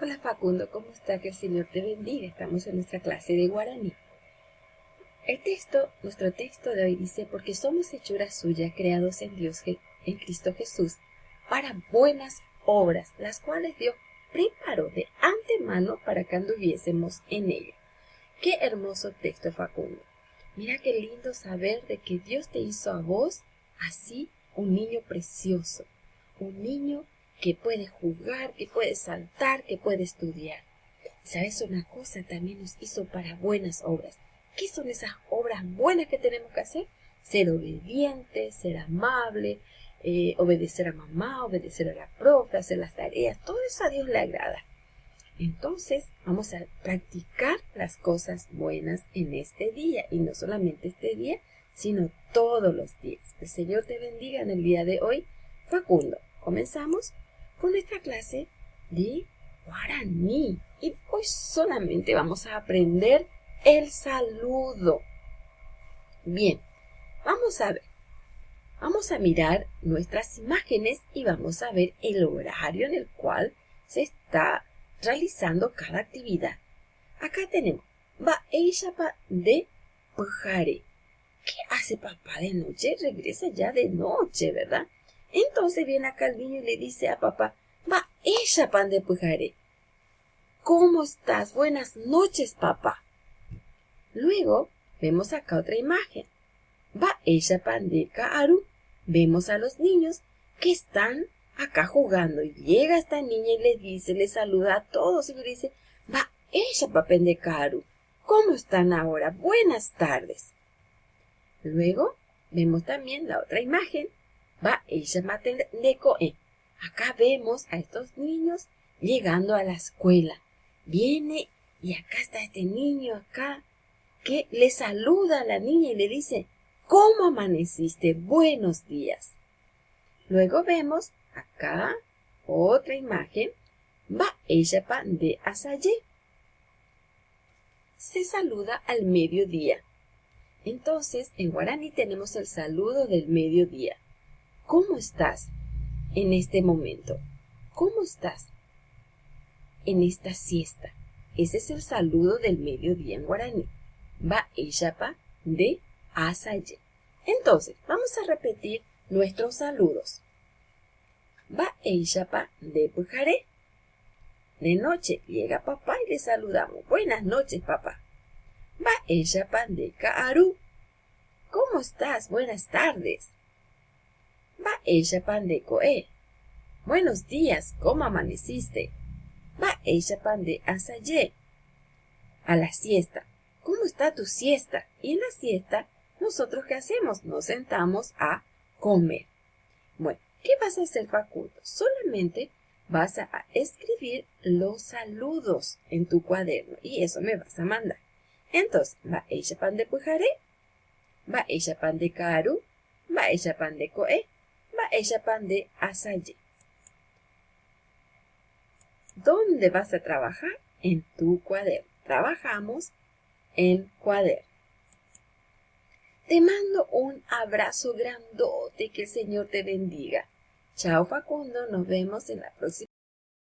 Hola Facundo, ¿cómo está? Que el Señor te bendiga. Estamos en nuestra clase de guaraní. Nuestro texto de hoy dice, porque somos hechura suya, creados en Dios, en Cristo Jesús, para buenas obras, las cuales Dios preparó de antemano para que anduviésemos en ella. Qué hermoso texto, Facundo. Mira qué lindo saber de que Dios te hizo a vos así un niño precioso, un niño que puede jugar, que puede saltar, que puede estudiar. ¿Sabes una cosa? También nos hizo para buenas obras. ¿Qué son esas obras buenas que tenemos que hacer? Ser obediente, ser amable, obedecer a mamá, obedecer a la profe, hacer las tareas. Todo eso a Dios le agrada. Entonces vamos a practicar las cosas buenas en este día. Y no solamente este día, sino todos los días. El Señor te bendiga en el día de hoy. Facundo, comenzamos con nuestra clase de guaraní. Y hoy solamente vamos a aprender el saludo. Bien, vamos a ver. Vamos a mirar nuestras imágenes y vamos a ver el horario en el cual se está realizando cada actividad. Acá tenemos Baeyapa de Pujare. ¿Qué hace papá de noche? Regresa ya de noche, ¿verdad? Entonces viene acá el niño y le dice a papá, Baeyapa de Pujare. ¿Cómo estás? Buenas noches, papá. Luego vemos acá otra imagen. Baeyapa de Kaaru. Vemos a los niños que están acá jugando. Y llega esta niña y le saluda a todos y le dice, Baeyapa de Kaaru. ¿Cómo están ahora? Buenas tardes. Luego vemos también la otra imagen. Baeyapa de Koe. Acá vemos a estos niños llegando a la escuela. Viene y acá está este niño acá que le saluda a la niña y le dice, ¿cómo amaneciste? Buenos días. Luego vemos acá otra imagen. Baeyapa de Asaye. Se saluda al mediodía. Entonces, en guaraní tenemos el saludo del mediodía. ¿Cómo estás en este momento? ¿Cómo estás en esta siesta? Ese es el saludo del mediodía en guaraní. Baeyapa de Asaye. Entonces, vamos a repetir nuestros saludos. Baeyapa de Pujare. De noche llega papá y le saludamos. Buenas noches, papá. Baeyapa de Kaaru. ¿Cómo estás? Buenas tardes. Baeyapa de Koe. Buenos días, ¿cómo amaneciste? Baeyapa de Asaye. A la siesta. ¿Cómo está tu siesta? Y en la siesta, ¿nosotros qué hacemos? Nos sentamos a comer. Bueno, ¿qué vas a hacer, Facundo? Solamente vas a escribir los saludos en tu cuaderno y eso me vas a mandar. Entonces, Baeyapa de Pujare, Baeyapa de Kaaru, Baeyapa de Koe, Baeyapa de Asaye. ¿Dónde vas a trabajar? En tu cuaderno. Trabajamos en cuaderno. Te mando un abrazo grandote, que el Señor te bendiga. Chao, Facundo, nos vemos en la próxima.